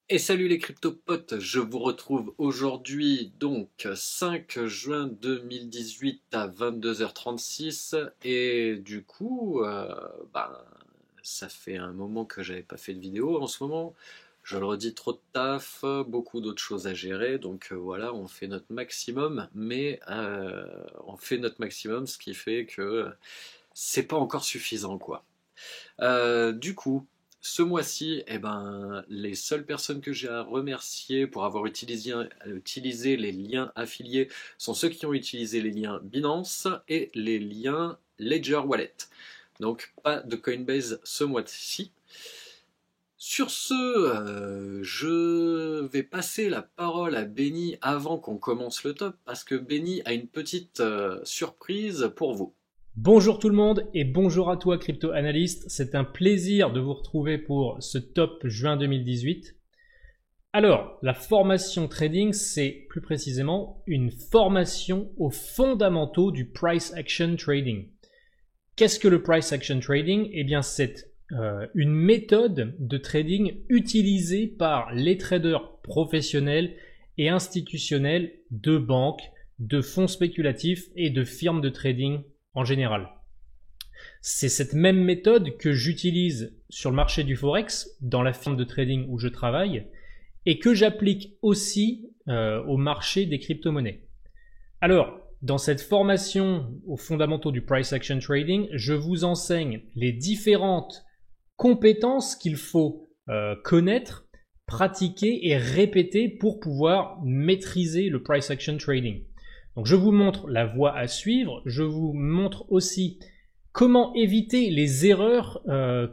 Et salut les cryptopotes, je vous retrouve aujourd'hui donc 5 juin 2018 à 22h36 et du coup ça fait un moment que j'avais pas fait de vidéo en ce moment. Je le redis, trop de taf, beaucoup d'autres choses à gérer, donc voilà, on fait notre maximum, mais on fait notre maximum, ce qui fait que c'est pas encore suffisant quoi. Du coup, ce mois-ci, les seules personnes que j'ai à remercier pour avoir utilisé les liens affiliés sont ceux qui ont utilisé les liens Binance et les liens Ledger Wallet. Donc pas de Coinbase ce mois-ci. Sur ce, je vais passer la parole à Benny avant qu'on commence le top parce que Benny a une petite surprise pour vous. Bonjour tout le monde et bonjour à toi crypto analyste. C'est un plaisir de vous retrouver pour ce top juin 2018. Alors, la formation trading, c'est plus précisément une formation aux fondamentaux du price action trading. Qu'est-ce que le price action trading? Eh bien, c'est une méthode de trading utilisée par les traders professionnels et institutionnels de banques, de fonds spéculatifs et de firmes de trading en général. C'est cette même méthode que j'utilise sur le marché du Forex, dans la firme de trading où je travaille, et que j'applique aussi au marché des crypto-monnaies. Alors, dans cette formation aux fondamentaux du price action trading, je vous enseigne les différentes compétences qu'il faut connaître, pratiquer et répéter pour pouvoir maîtriser le price action trading. Donc je vous montre la voie à suivre, je vous montre aussi comment éviter les erreurs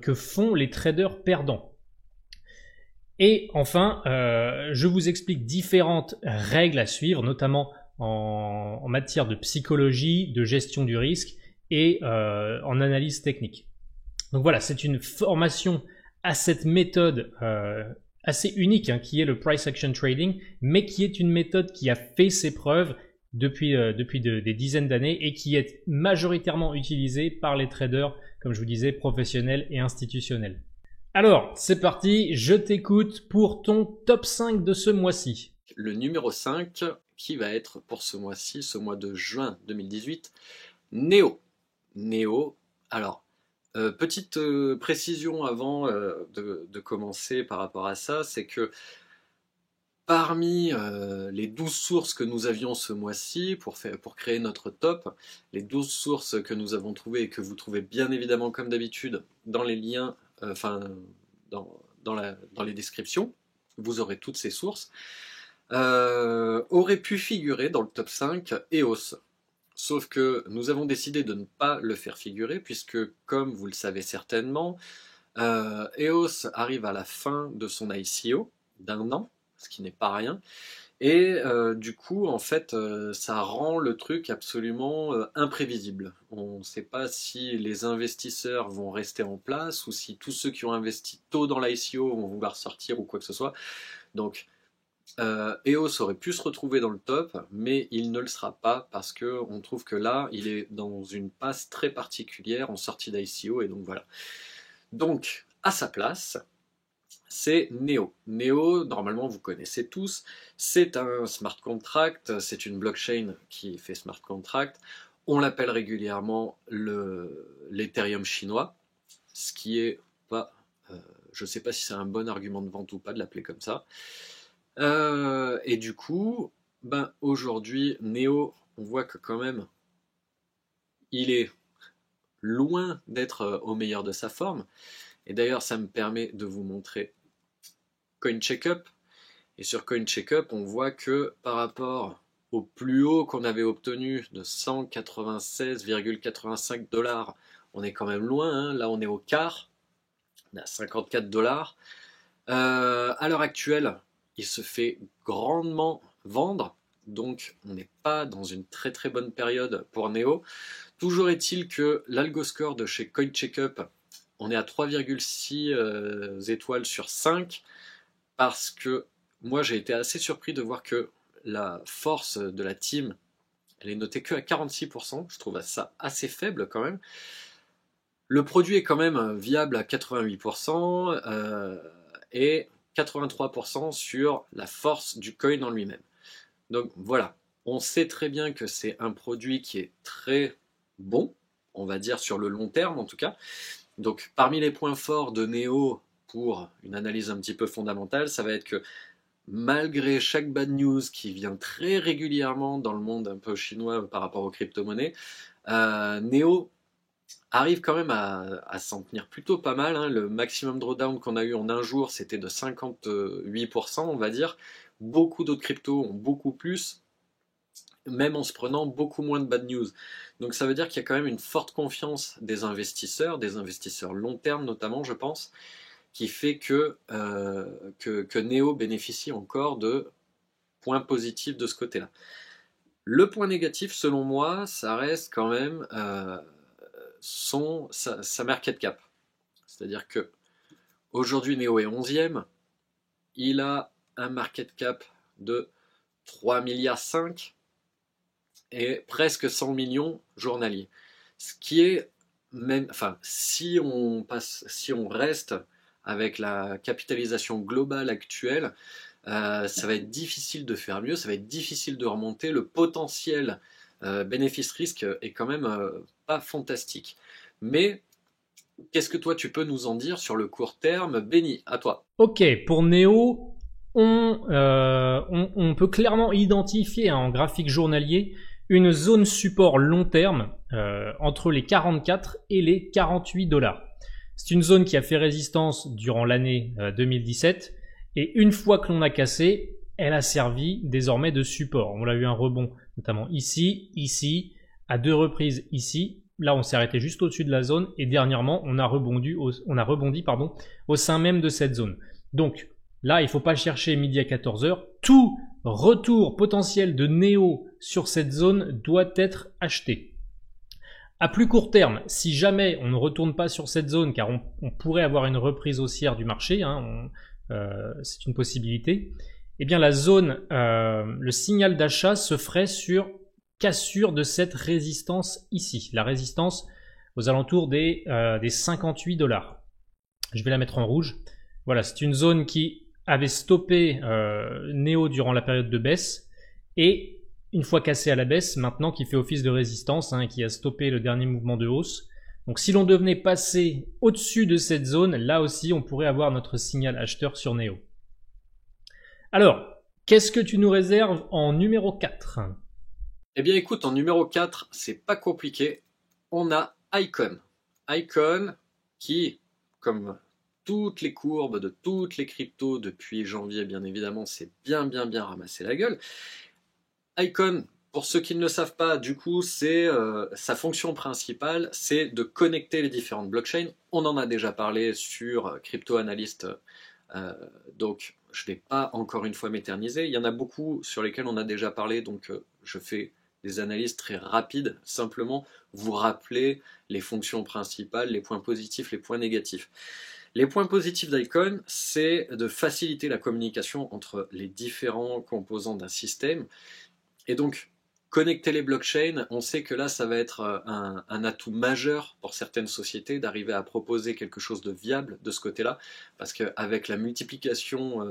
que font les traders perdants. Et enfin, je vous explique différentes règles à suivre, notamment en matière de psychologie, de gestion du risque et en analyse technique. Donc voilà, c'est une formation à cette méthode assez unique qui est le price action trading, mais qui est une méthode qui a fait ses preuves depuis des dizaines d'années et qui est majoritairement utilisée par les traders, comme je vous disais, professionnels et institutionnels. Alors, c'est parti, je t'écoute pour ton top 5 de ce mois-ci. Le numéro 5 qui va être pour ce mois-ci, ce mois de juin 2018, Neo. Neo, alors, petite précision avant de commencer par rapport à ça, c'est que parmi les 12 sources que nous avions ce mois-ci pour créer notre top, les 12 sources que nous avons trouvées et que vous trouvez bien évidemment comme d'habitude dans les liens, dans les descriptions, vous aurez toutes ces sources, auraient pu figurer dans le top 5 EOS. Sauf que nous avons décidé de ne pas le faire figurer puisque, comme vous le savez certainement, EOS arrive à la fin de son ICO d'un an, ce qui n'est pas rien. Et du coup, en fait, ça rend le truc absolument imprévisible. On ne sait pas si les investisseurs vont rester en place ou si tous ceux qui ont investi tôt dans l'ICO vont vouloir sortir ou quoi que ce soit. Donc, EOS aurait pu se retrouver dans le top, mais il ne le sera pas parce qu'on trouve que là, il est dans une passe très particulière en sortie d'ICO et donc voilà. Donc, à sa place, c'est Neo. Neo, normalement, vous connaissez tous, c'est un smart contract, c'est une blockchain qui fait smart contract. On l'appelle régulièrement l'Ethereum chinois, ce qui est pas, je ne sais pas si c'est un bon argument de vente ou pas de l'appeler comme ça. Et du coup, aujourd'hui, Neo, on voit que quand même, il est loin d'être au meilleur de sa forme. Et d'ailleurs, ça me permet de vous montrer CoinCheckup. Et sur CoinCheckup, on voit que par rapport au plus haut qu'on avait obtenu de 196,85 $, on est quand même loin, hein. Là, on est au quart, on est à 54 $. À l'heure actuelle, il se fait grandement vendre, donc on n'est pas dans une très très bonne période pour Neo. Toujours est-il que l'algoscore de chez CoinCheckup, on est à 3,6 étoiles sur 5, parce que moi j'ai été assez surpris de voir que la force de la team, elle est notée que à 46%, je trouve ça assez faible quand même. Le produit est quand même viable à 88%, et 83% sur la force du coin en lui-même. Donc voilà, on sait très bien que c'est un produit qui est très bon, on va dire sur le long terme en tout cas. Donc parmi les points forts de Neo pour une analyse un petit peu fondamentale, ça va être que malgré chaque bad news qui vient très régulièrement dans le monde un peu chinois par rapport aux crypto-monnaies, Neo arrive quand même à s'en tenir plutôt pas mal, hein. Le maximum drawdown qu'on a eu en un jour, c'était de 58%, on va dire. Beaucoup d'autres cryptos ont beaucoup plus, même en se prenant beaucoup moins de bad news. Donc ça veut dire qu'il y a quand même une forte confiance des investisseurs long terme notamment, je pense, qui fait que Neo bénéficie encore de points positifs de ce côté-là. Le point négatif, selon moi, ça reste quand même sa market cap. C'est-à-dire que aujourd'hui, Neo est 11e, il a un market cap de 3,5 milliards et presque 100 millions journaliers. Ce qui est même, enfin, si on reste avec la capitalisation globale actuelle, ça va être difficile de faire mieux, ça va être difficile de remonter. Le potentiel bénéfice-risque est quand même pas fantastique. Mais qu'est-ce que toi tu peux nous en dire sur le court terme? Benny, à toi. Ok, pour Neo, on peut clairement identifier en graphique journalier une zone support long terme entre les 44 et les 48 dollars. C'est une zone qui a fait résistance durant l'année 2017 et une fois que l'on a cassé, elle a servi désormais de support. On a eu un rebond notamment ici, à 2 reprises ici. Là, on s'est arrêté juste au-dessus de la zone et dernièrement, on a rebondi au sein même de cette zone. Donc là, il ne faut pas chercher midi à 14h. Tout retour potentiel de Neo sur cette zone doit être acheté. À plus court terme, si jamais on ne retourne pas sur cette zone, car on pourrait avoir une reprise haussière du marché, c'est une possibilité, eh bien la zone, le signal d'achat se ferait sur cassure de cette résistance ici, la résistance aux alentours des 58 dollars. Je vais la mettre en rouge. Voilà, c'est une zone qui avait stoppé Neo durant la période de baisse et une fois cassé à la baisse, maintenant qui fait office de résistance, qui a stoppé le dernier mouvement de hausse. Donc si l'on devenait passer au-dessus de cette zone, là aussi on pourrait avoir notre signal acheteur sur Neo. Alors, qu'est-ce que tu nous réserves en numéro 4 ? Eh bien écoute, en numéro 4, c'est pas compliqué. On a Icon. Icon qui, comme toutes les courbes de toutes les cryptos depuis janvier, bien évidemment, c'est bien ramassé la gueule. Icon, pour ceux qui ne le savent pas, du coup, c'est sa fonction principale, c'est de connecter les différentes blockchains. On en a déjà parlé sur Crypto Analyst, donc je ne vais pas encore une fois m'éterniser. Il y en a beaucoup sur lesquels on a déjà parlé, donc je fais des analyses très rapides, simplement vous rappeler les fonctions principales, les points positifs, les points négatifs. Les points positifs d'Icon, c'est de faciliter la communication entre les différents composants d'un système. Et donc, connecter les blockchains, on sait que là, ça va être un atout majeur pour certaines sociétés d'arriver à proposer quelque chose de viable de ce côté-là, parce qu'avec la multiplication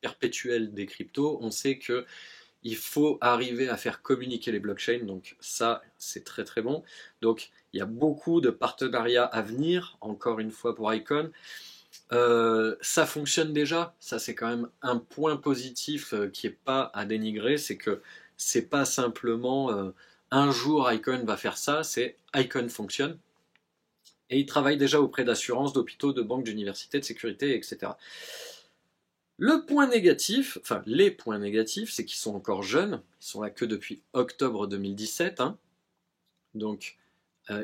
perpétuelle des cryptos, on sait qu'il faut arriver à faire communiquer les blockchains, donc ça, c'est très très bon. Donc, il y a beaucoup de partenariats à venir, encore une fois pour Icon. Ça fonctionne déjà, ça c'est quand même un point positif qui n'est pas à dénigrer, c'est que c'est pas simplement un jour Icon va faire ça, c'est Icon fonctionne. Et il travaille déjà auprès d'assurances, d'hôpitaux, de banques, d'universités, de sécurité, etc. Le point négatif, enfin les points négatifs, c'est qu'ils sont encore jeunes, ils sont là que depuis octobre 2017, donc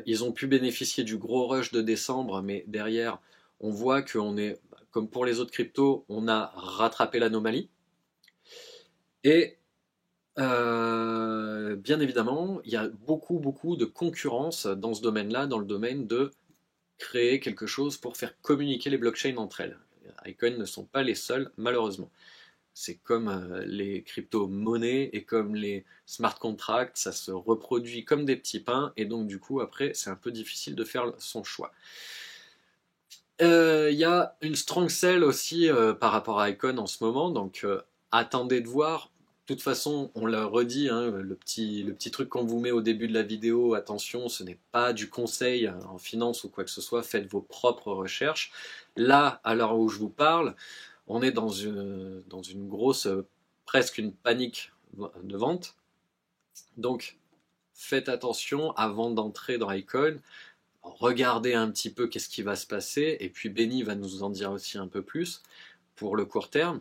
ils ont pu bénéficier du gros rush de décembre, mais derrière on voit qu'on est, comme pour les autres cryptos, on a rattrapé l'anomalie. Et bien évidemment, il y a beaucoup de concurrence dans ce domaine-là, dans le domaine de créer quelque chose pour faire communiquer les blockchains entre elles. Icon ne sont pas les seuls, malheureusement. C'est comme les crypto-monnaies et comme les smart contracts, ça se reproduit comme des petits pains, et donc du coup, après, c'est un peu difficile de faire son choix. Il y a une strong sell aussi par rapport à Icon en ce moment, donc attendez de voir. De toute façon, on l'a redit, hein, le petit truc qu'on vous met au début de la vidéo, attention, ce n'est pas du conseil en finance ou quoi que ce soit, faites vos propres recherches. Là, à l'heure où je vous parle, on est dans une grosse, presque une panique de vente. Donc, faites attention avant d'entrer dans Icon. Regardez un petit peu qu'est-ce qui va se passer, et puis Benny va nous en dire aussi un peu plus pour le court terme.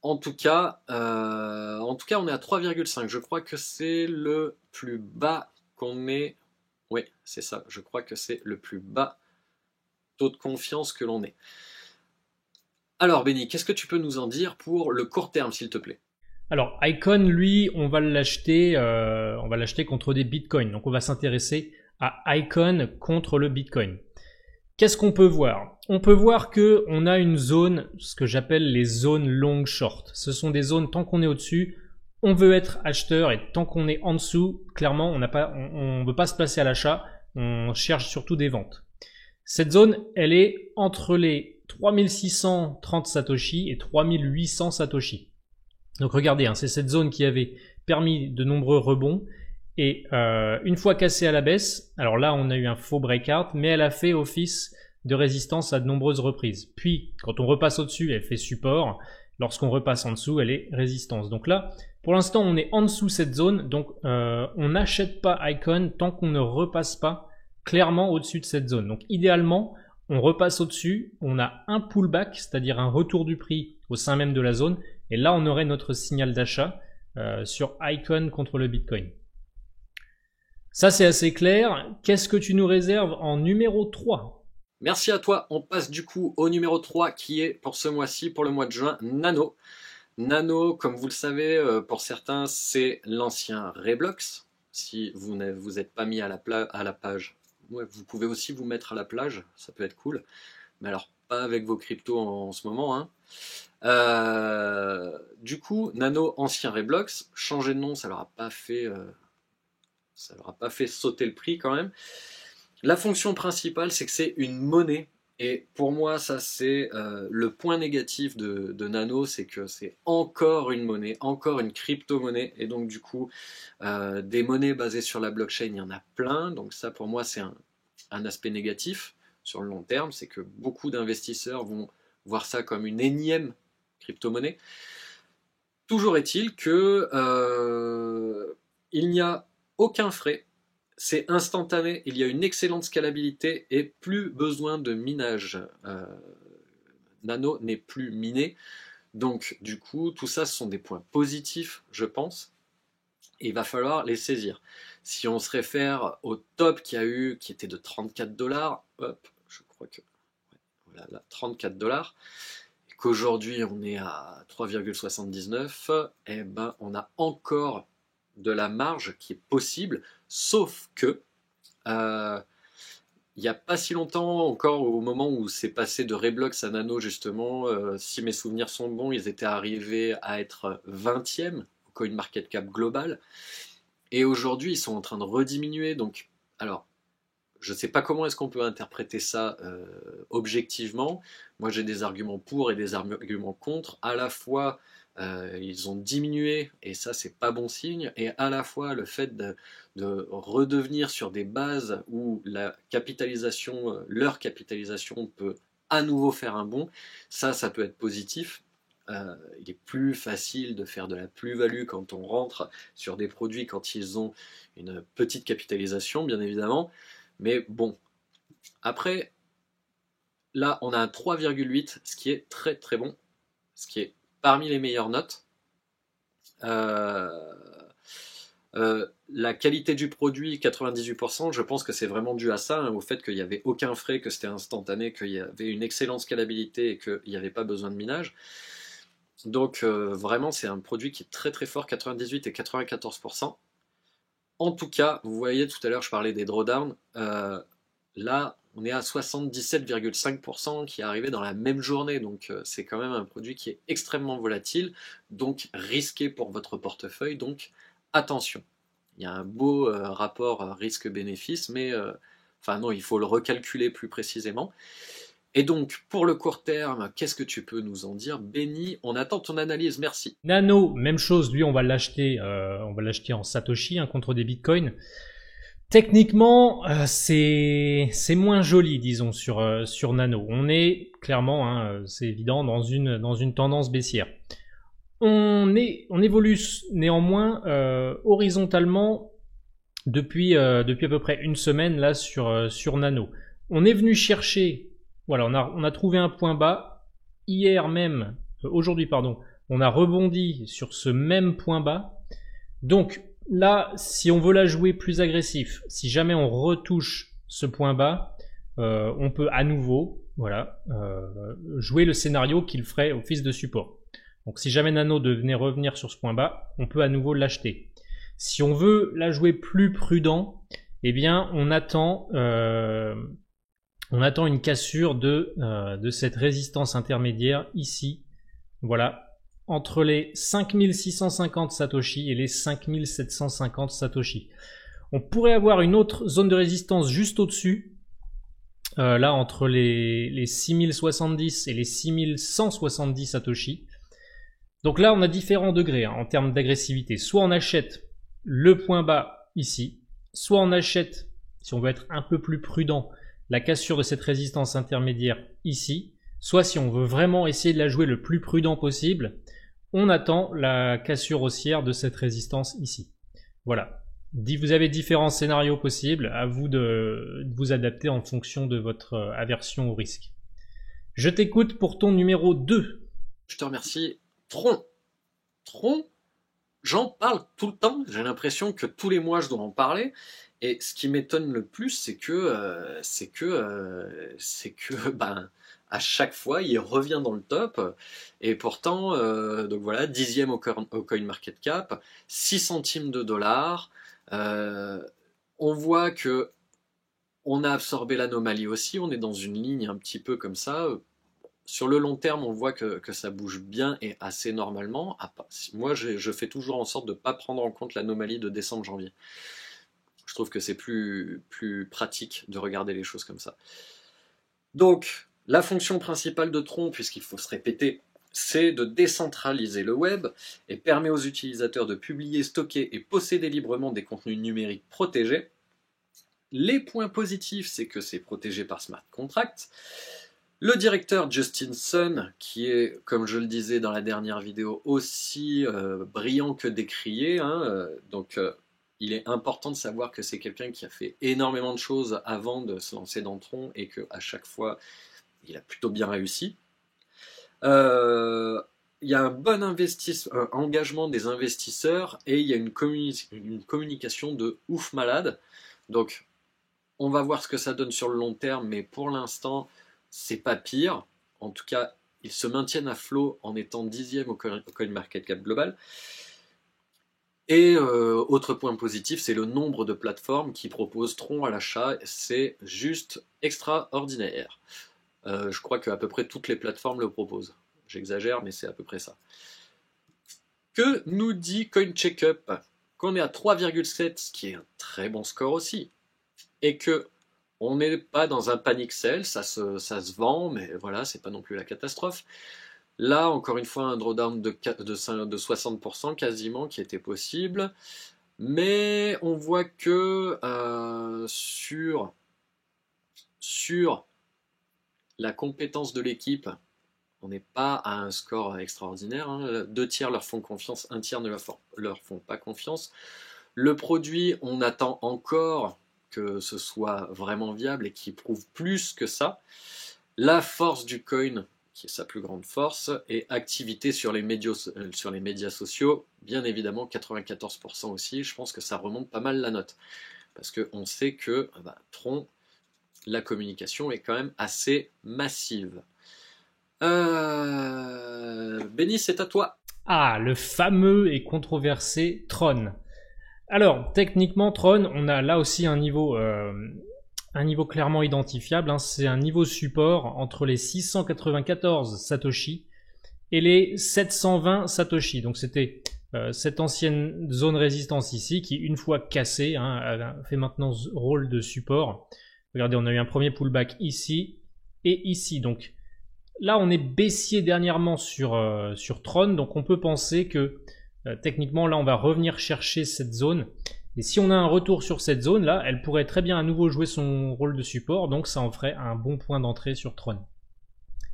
En tout cas, on est à 3,5. Je crois que c'est le plus bas qu'on ait. Oui, c'est ça. Je crois que c'est le plus bas taux de confiance que l'on ait. Alors, Benny, qu'est-ce que tu peux nous en dire pour le court terme, s'il te plaît? Alors, Icon, lui, on va l'acheter contre des bitcoins. Donc, on va s'intéresser à Icon contre le bitcoin. Qu'est-ce qu'on peut voir? On peut voir que on a une zone, ce que j'appelle les zones long short. Ce sont des zones, tant qu'on est au-dessus, on veut être acheteur, et tant qu'on est en dessous, clairement, on veut pas se placer à l'achat, on cherche surtout des ventes. Cette zone, elle est entre les 3630 Satoshi et 3800 Satoshi. Donc regardez, hein, c'est cette zone qui avait permis de nombreux rebonds. Et une fois cassée à la baisse, alors là on a eu un faux breakout, mais elle a fait office de résistance à de nombreuses reprises. Puis quand on repasse au-dessus, elle fait support. Lorsqu'on repasse en dessous, elle est résistance. Donc là, pour l'instant, on est en dessous cette zone. Donc on n'achète pas Icon tant qu'on ne repasse pas clairement au-dessus de cette zone. Donc idéalement, on repasse au-dessus, on a un pullback, c'est-à-dire un retour du prix au sein même de la zone. Et là, on aurait notre signal d'achat sur Icon contre le Bitcoin. Ça, c'est assez clair. Qu'est-ce que tu nous réserves en numéro 3? Merci à toi. On passe du coup au numéro 3 qui est pour ce mois-ci, pour le mois de juin, Nano. Nano, comme vous le savez, pour certains, c'est l'ancien Reblox. Si vous ne vous êtes pas mis à la page, ouais, vous pouvez aussi vous mettre à la plage, ça peut être cool. Mais alors, pas avec vos cryptos en ce moment, hein. Du coup, Nano, ancien Reblox, changer de nom, ça leur a pas fait, ça leur a pas fait sauter le prix quand même. La fonction principale, c'est que c'est une monnaie. Et pour moi, ça c'est le point négatif de Nano, c'est que c'est encore une monnaie, encore une crypto-monnaie. Et donc du coup, des monnaies basées sur la blockchain, il y en a plein. Donc ça pour moi, c'est un aspect négatif sur le long terme. C'est que beaucoup d'investisseurs vont voir ça comme une énième crypto-monnaie. Toujours est-il que il n'y a aucun frais, c'est instantané, il y a une excellente scalabilité et plus besoin de minage. Nano n'est plus miné, donc du coup tout ça ce sont des points positifs je pense, et il va falloir les saisir. Si on se réfère au top qu'il y a eu, qui était de 34 dollars, hop, je crois que voilà, là, 34 dollars, et qu'aujourd'hui on est à 3,79, et ben on a encore de la marge qui est possible, sauf que il n'y a pas si longtemps, encore au moment où c'est passé de Reblox à Nano justement, si mes souvenirs sont bons, ils étaient arrivés à être 20e au CoinMarketCap global, et aujourd'hui ils sont en train de rediminuer, donc alors je ne sais pas comment est-ce qu'on peut interpréter ça objectivement. Moi j'ai des arguments pour et des arguments contre. À la fois ils ont diminué et ça c'est pas bon signe, et à la fois le fait de redevenir sur des bases où la capitalisation, leur capitalisation peut à nouveau faire un bond, ça peut être positif. Il est plus facile de faire de la plus-value quand on rentre sur des produits quand ils ont une petite capitalisation, bien évidemment. Mais bon, après, là, on a un 3,8, ce qui est très très bon, ce qui est parmi les meilleures notes. La qualité du produit, 98%, je pense que c'est vraiment dû à ça, hein, au fait qu'il n'y avait aucun frais, que c'était instantané, qu'il y avait une excellente scalabilité et qu'il n'y avait pas besoin de minage. Donc vraiment, c'est un produit qui est très très fort, 98 et 94%. En tout cas, vous voyez, tout à l'heure, je parlais des drawdowns. Là, on est à 77,5% qui est arrivé dans la même journée. Donc, c'est quand même un produit qui est extrêmement volatile, donc risqué pour votre portefeuille. Donc, attention. Il y a un beau rapport risque-bénéfice, mais enfin non, il faut le recalculer plus précisément. Et donc, pour le court terme, qu'est-ce que tu peux nous en dire, Benny? On attend ton analyse, merci. Nano, même chose, lui on va l'acheter en Satoshi contre des bitcoins. Techniquement, c'est moins joli, disons, sur Nano. On est clairement, c'est évident, dans une tendance baissière. On évolue néanmoins horizontalement depuis à peu près une semaine là sur Nano. On est venu chercher, voilà, on a trouvé un point bas aujourd'hui pardon. On a rebondi sur ce même point bas. Donc là, si on veut la jouer plus agressif, si jamais on retouche ce point bas, on peut à nouveau, voilà, jouer le scénario qu'il ferait office de support. Donc si jamais Nano devait revenir sur ce point bas, on peut à nouveau l'acheter. Si on veut la jouer plus prudent, eh bien on attend une cassure de cette résistance intermédiaire ici, voilà, entre les 5650 Satoshi et les 5750 Satoshi. On pourrait avoir une autre zone de résistance juste au-dessus, là entre les 6070 et les 6170 Satoshi. Donc là on a différents degrés en termes d'agressivité. Soit on achète le point bas ici, soit on achète, si on veut être un peu plus prudent, la cassure de cette résistance intermédiaire ici, soit si on veut vraiment essayer de la jouer le plus prudent possible, on attend la cassure haussière de cette résistance ici. Voilà. Vous avez différents scénarios possibles, à vous de vous adapter en fonction de votre aversion au risque. Je t'écoute pour ton numéro 2. Je te remercie. Tron, j'en parle tout le temps, j'ai l'impression que tous les mois je dois en parler, et ce qui m'étonne le plus, c'est que à chaque fois il revient dans le top, et pourtant, donc voilà, 10e au CoinMarketCap, 6 centimes de dollars, on voit que on a absorbé l'anomalie aussi, on est dans une ligne un petit peu comme ça. Sur le long terme, on voit que ça bouge bien et assez normalement. Moi, je fais toujours en sorte de ne pas prendre en compte l'anomalie de décembre-janvier. Je trouve que c'est plus pratique de regarder les choses comme ça. Donc, la fonction principale de Tron, puisqu'il faut se répéter, c'est de décentraliser le web et permet aux utilisateurs de publier, stocker et posséder librement des contenus numériques protégés. Les points positifs, c'est que c'est protégé par smart contracts. Le directeur Justin Sun, qui est, comme je le disais dans la dernière vidéo, aussi brillant que décrié, donc il est important de savoir que c'est quelqu'un qui a fait énormément de choses avant de se lancer dans Tron et qu'à chaque fois, il a plutôt bien réussi. Il y a un bon engagement des investisseurs et il y a une communication de ouf malade. Donc, on va voir ce que ça donne sur le long terme, mais pour l'instant, c'est pas pire. En tout cas, ils se maintiennent à flot en étant 10e au CoinMarketCap global. Et autre point positif, c'est le nombre de plateformes qui proposent Tron à l'achat. C'est juste extraordinaire. Je crois qu'à peu près toutes les plateformes le proposent. J'exagère, mais c'est à peu près ça. Que nous dit CoinCheckup? Qu'on est à 3,7, ce qui est un très bon score aussi. Et que on n'est pas dans un panic sell, ça se vend, mais voilà, c'est pas non plus la catastrophe. Là, encore une fois, un drawdown de 60% quasiment qui était possible. Mais on voit que sur la compétence de l'équipe, on n'est pas à un score extraordinaire. 2 tiers leur font confiance, 1 tiers ne leur font pas confiance. Le produit, on attend encore que ce soit vraiment viable et qui prouve plus que ça. La force du coin, qui est sa plus grande force, et activité sur les médias sociaux, bien évidemment 94% aussi. Je pense que ça remonte pas mal la note, parce qu'on sait que Tron, la communication est quand même assez massive. Benny, c'est à toi. Ah, le fameux et controversé Tron. Alors, techniquement, Tron, on a là aussi un niveau clairement identifiable. C'est un niveau support entre les 694 Satoshi et les 720 Satoshi. Donc, c'était cette ancienne zone résistance ici qui, une fois cassée, fait maintenant rôle de support. Regardez, on a eu un premier pullback ici et ici. Donc là, on est baissier dernièrement sur Tron, donc on peut penser que techniquement, là, on va revenir chercher cette zone. Et si on a un retour sur cette zone-là, elle pourrait très bien à nouveau jouer son rôle de support, donc ça en ferait un bon point d'entrée sur Tron.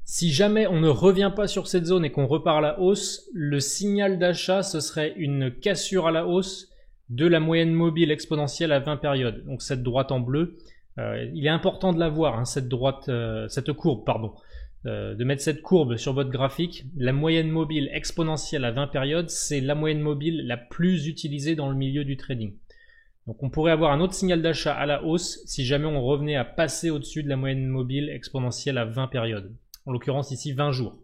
Si jamais on ne revient pas sur cette zone et qu'on repart à la hausse, le signal d'achat, ce serait une cassure à la hausse de la moyenne mobile exponentielle à 20 périodes. Donc cette droite en bleu, il est important de la voir, hein, cette courbe, pardon. De mettre cette courbe sur votre graphique. La moyenne mobile exponentielle à 20 périodes, c'est la moyenne mobile la plus utilisée dans le milieu du trading. Donc on pourrait avoir un autre signal d'achat à la hausse si jamais on revenait à passer au-dessus de la moyenne mobile exponentielle à 20 périodes. En l'occurrence ici 20 jours.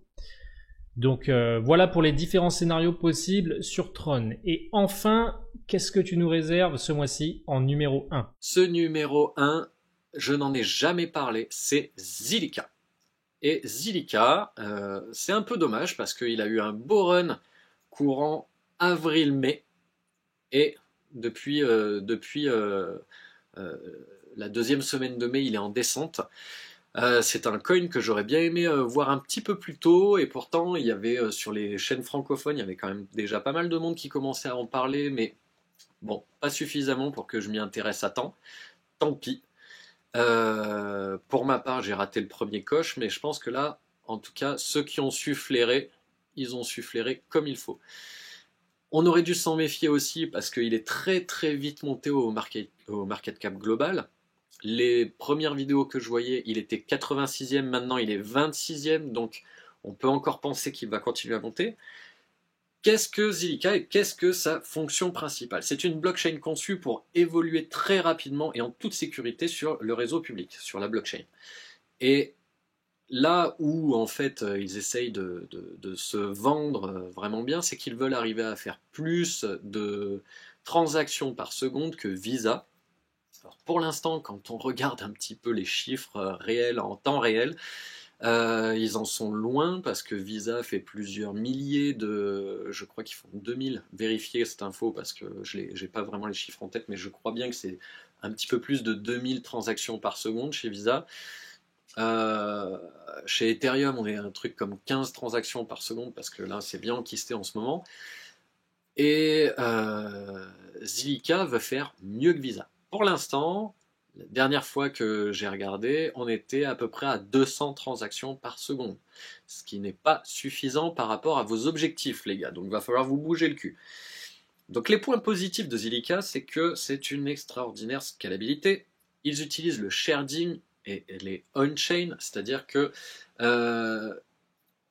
Donc voilà pour les différents scénarios possibles sur Tron. Et enfin, qu'est-ce que tu nous réserves ce mois-ci en numéro 1? Ce numéro 1, je n'en ai jamais parlé, c'est Zilliqa. Et Zilliqa, c'est un peu dommage parce qu'il a eu un beau run courant avril-mai. Et depuis la deuxième semaine de mai, il est en descente. C'est un coin que j'aurais bien aimé voir un petit peu plus tôt, et pourtant il y avait sur les chaînes francophones, il y avait quand même déjà pas mal de monde qui commençait à en parler, mais bon, pas suffisamment pour que je m'y intéresse à temps. Tant pis. Pour ma part, j'ai raté le premier coche, mais je pense que là, en tout cas, ceux qui ont su flairer, ils ont su flairer comme il faut. On aurait dû s'en méfier aussi parce qu'il est très très vite monté au market cap global. Les premières vidéos que je voyais, il était 86e, maintenant il est 26e, donc on peut encore penser qu'il va continuer à monter. Qu'est-ce que Zilliqa et qu'est-ce que sa fonction principale? C'est une blockchain conçue pour évoluer très rapidement et en toute sécurité sur le réseau public, sur la blockchain. Et là où en fait ils essayent de se vendre vraiment bien, c'est qu'ils veulent arriver à faire plus de transactions par seconde que Visa. Alors pour l'instant, quand on regarde un petit peu les chiffres réels en temps réel, ils en sont loin parce que Visa fait plusieurs milliers de... Je crois qu'ils font 2000. Vérifier cette info parce que je n'ai pas vraiment les chiffres en tête, mais je crois bien que c'est un petit peu plus de 2000 transactions par seconde chez Visa. Chez Ethereum, on est à un truc comme 15 transactions par seconde parce que là, c'est bien enquisté en ce moment. Et Zilliqa veut faire mieux que Visa. Pour l'instant, la dernière fois que j'ai regardé, on était à peu près à 200 transactions par seconde. Ce qui n'est pas suffisant par rapport à vos objectifs, les gars. Donc il va falloir vous bouger le cul. Donc les points positifs de Zilliqa, c'est que c'est une extraordinaire scalabilité. Ils utilisent le sharding et les on-chain, c'est-à-dire que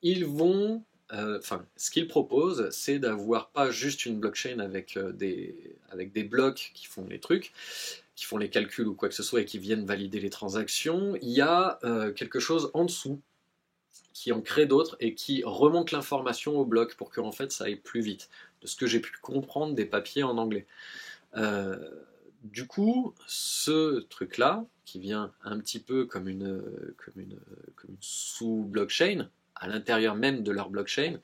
ils vont... ce qu'ils proposent, c'est d'avoir pas juste une blockchain avec des blocs qui font les trucs, qui font les calculs ou quoi que ce soit et qui viennent valider les transactions. Il y a quelque chose en dessous qui en crée d'autres et qui remonte l'information au bloc pour que en fait ça aille plus vite, de ce que j'ai pu comprendre des papiers en anglais. Du coup, ce truc-là, qui vient un petit peu comme une sous-blockchain, à l'intérieur même de leur blockchain,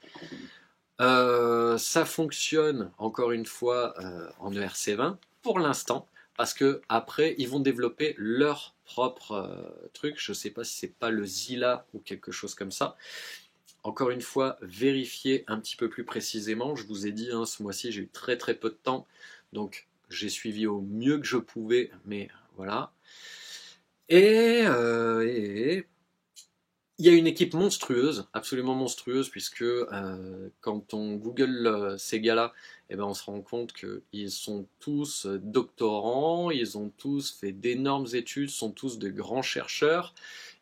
ça fonctionne encore une fois en ERC20 pour l'instant, parce que après ils vont développer leur propre truc. Je sais pas si c'est pas le Zilla ou quelque chose comme ça. Encore une fois, vérifiez un petit peu plus précisément. Je vous ai dit, hein, ce mois-ci j'ai eu très très peu de temps, donc j'ai suivi au mieux que je pouvais, mais voilà. Et il y a une équipe monstrueuse, absolument monstrueuse, puisque quand on google ces gars-là, eh ben on se rend compte qu'ils sont tous doctorants, ils ont tous fait d'énormes études, sont tous de grands chercheurs,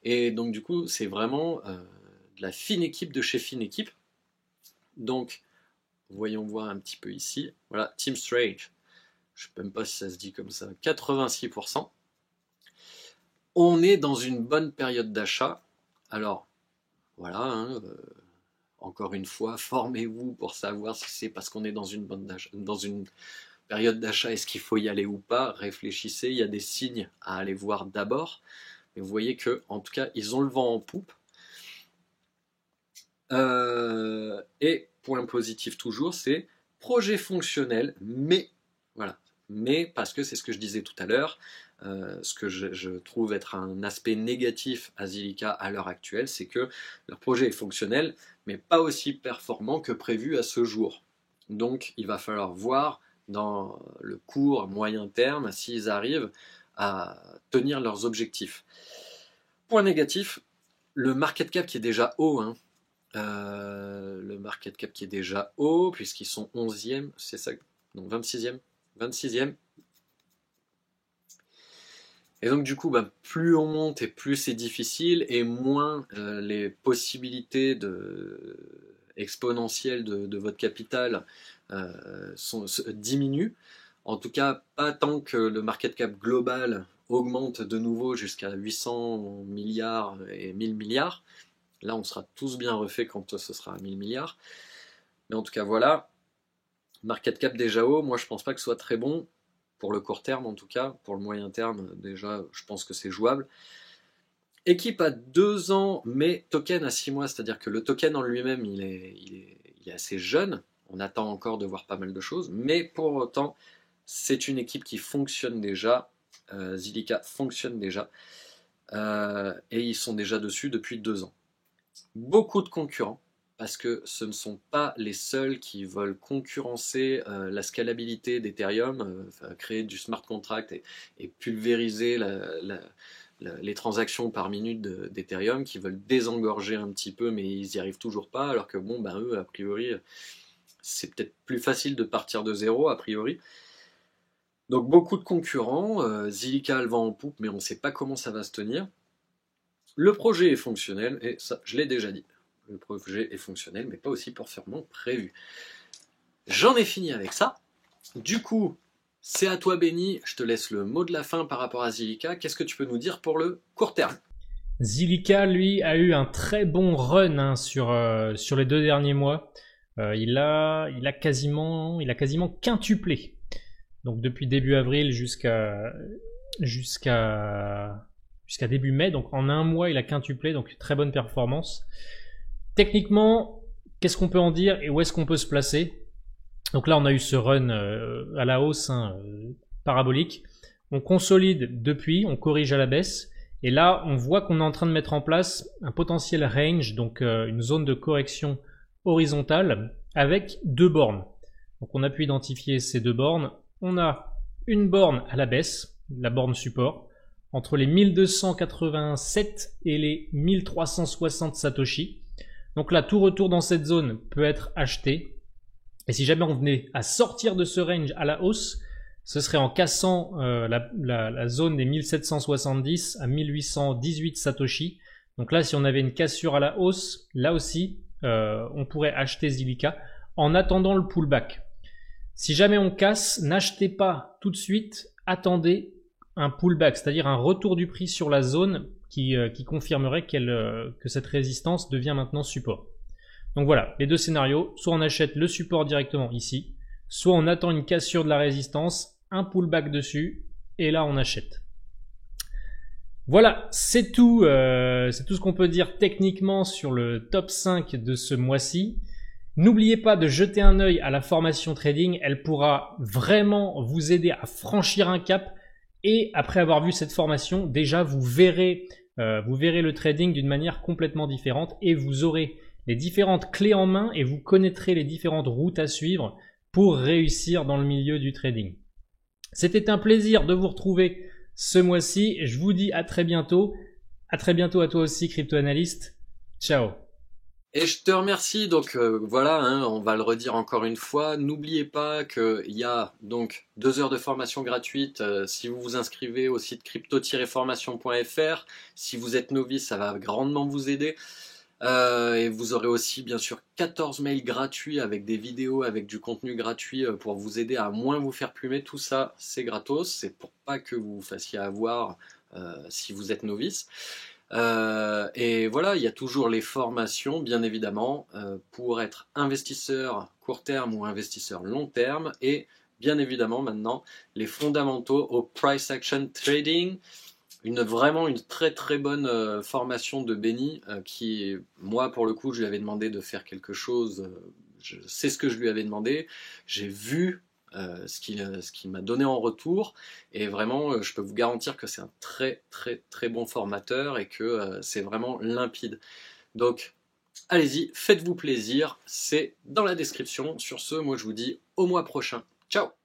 et donc du coup c'est vraiment de la fine équipe de chez fine équipe. Donc voyons voir un petit peu ici, voilà, Team Strange, je ne sais même pas si ça se dit comme ça, 86%. On est dans une bonne période d'achat. Alors, voilà, hein, encore une fois, formez-vous pour savoir si c'est parce qu'on est dans une période d'achat, est-ce qu'il faut y aller ou pas. Réfléchissez, il y a des signes à aller voir d'abord. Mais vous voyez que, en tout cas, ils ont le vent en poupe. Et point positif toujours, c'est projet fonctionnel, mais voilà. Mais parce que c'est ce que je disais tout à l'heure, ce que je trouve être un aspect négatif à Zilliqa à l'heure actuelle, c'est que leur projet est fonctionnel, mais pas aussi performant que prévu à ce jour. Donc il va falloir voir dans le court, moyen terme, s'ils arrivent à tenir leurs objectifs. Point négatif, le market cap qui est déjà haut, hein. Le market cap qui est déjà haut, puisqu'ils sont 11e, c'est ça, non 26e, 26e. Et donc du coup, plus on monte et plus c'est difficile, et moins les possibilités exponentielles de votre capital diminuent. En tout cas, pas tant que le market cap global augmente de nouveau jusqu'à 800 milliards et 1000 milliards. Là, on sera tous bien refaits quand ce sera à 1000 milliards. Mais en tout cas, voilà. Market cap déjà haut, moi je pense pas que ce soit très bon. Pour le court terme en tout cas. Pour le moyen terme, déjà, je pense que c'est jouable. Équipe à 2 ans, mais token à 6 mois. C'est-à-dire que le token en lui-même, il est assez jeune. On attend encore de voir pas mal de choses. Mais pour autant, c'est une équipe qui fonctionne déjà. Zilliqa fonctionne déjà. Et ils sont déjà dessus depuis 2 ans. Beaucoup de concurrents, parce que ce ne sont pas les seuls qui veulent concurrencer la scalabilité d'Ethereum, créer du smart contract et pulvériser les transactions par minute d'Ethereum, qui veulent désengorger un petit peu, mais ils n'y arrivent toujours pas, alors que bon, eux, a priori, c'est peut-être plus facile de partir de zéro, a priori. Donc beaucoup de concurrents, Zilliqa le vent en poupe, mais on ne sait pas comment ça va se tenir. Le projet est fonctionnel, et ça, je l'ai déjà dit. Le projet est fonctionnel, mais pas aussi performant prévu. J'en ai fini avec ça. Du coup, c'est à toi, Benny. Je te laisse le mot de la fin par rapport à Zilliqa. Qu'est-ce que tu peux nous dire pour le court terme? Zilliqa, lui, a eu un très bon run sur les 2 derniers mois. Il a quasiment quintuplé. Donc depuis début avril jusqu'à début mai. Donc en un mois, il a quintuplé. Donc très bonne performance. Techniquement, qu'est-ce qu'on peut en dire et où est-ce qu'on peut se placer? Donc là, on a eu ce run à la hausse, parabolique. On consolide depuis, on corrige à la baisse. Et là, on voit qu'on est en train de mettre en place un potentiel range, donc une zone de correction horizontale avec 2 bornes. Donc on a pu identifier ces 2 bornes. On a une borne à la baisse, la borne support, entre les 1287 et les 1360 Satoshi. Donc là, tout retour dans cette zone peut être acheté. Et si jamais on venait à sortir de ce range à la hausse, ce serait en cassant la zone des 1770 à 1818 Satoshi. Donc là, si on avait une cassure à la hausse, là aussi, on pourrait acheter Zilliqa en attendant le pullback. Si jamais on casse, n'achetez pas tout de suite, attendez un pullback, c'est-à-dire un retour du prix sur la zone qui confirmerait que cette résistance devient maintenant support. Donc voilà, les 2 scénarios, soit on achète le support directement ici, soit on attend une cassure de la résistance, un pullback dessus, et là on achète. Voilà, c'est tout ce qu'on peut dire techniquement sur le top 5 de ce mois-ci. N'oubliez pas de jeter un œil à la formation trading, elle pourra vraiment vous aider à franchir un cap, et après avoir vu cette formation, déjà vous verrez le trading d'une manière complètement différente, et vous aurez les différentes clés en main et vous connaîtrez les différentes routes à suivre pour réussir dans le milieu du trading. C'était un plaisir de vous retrouver ce mois-ci. Je vous dis à très bientôt. À très bientôt à toi aussi, crypto-analyste. Ciao. Et je te remercie. Donc voilà, on va le redire encore une fois. N'oubliez pas qu'il y a donc 2 heures de formation gratuite si vous vous inscrivez au site crypto-formation.fr. Si vous êtes novice, ça va grandement vous aider. Et vous aurez aussi bien sûr 14 mails gratuits avec des vidéos, avec du contenu gratuit pour vous aider à moins vous faire plumer. Tout ça, c'est gratos. C'est pour pas que vous vous fassiez avoir si vous êtes novice. Et voilà, il y a toujours les formations, bien évidemment, pour être investisseur court terme ou investisseur long terme. Et bien évidemment, maintenant, les fondamentaux au price action trading. Vraiment une très très bonne formation de Benny qui, moi pour le coup, je lui avais demandé de faire quelque chose, je sais ce que je lui avais demandé, j'ai vu ce qu'il m'a donné en retour, et vraiment je peux vous garantir que c'est un très très très bon formateur et que c'est vraiment limpide. Donc allez-y, faites-vous plaisir, c'est dans la description. Sur ce, moi je vous dis au mois prochain. Ciao!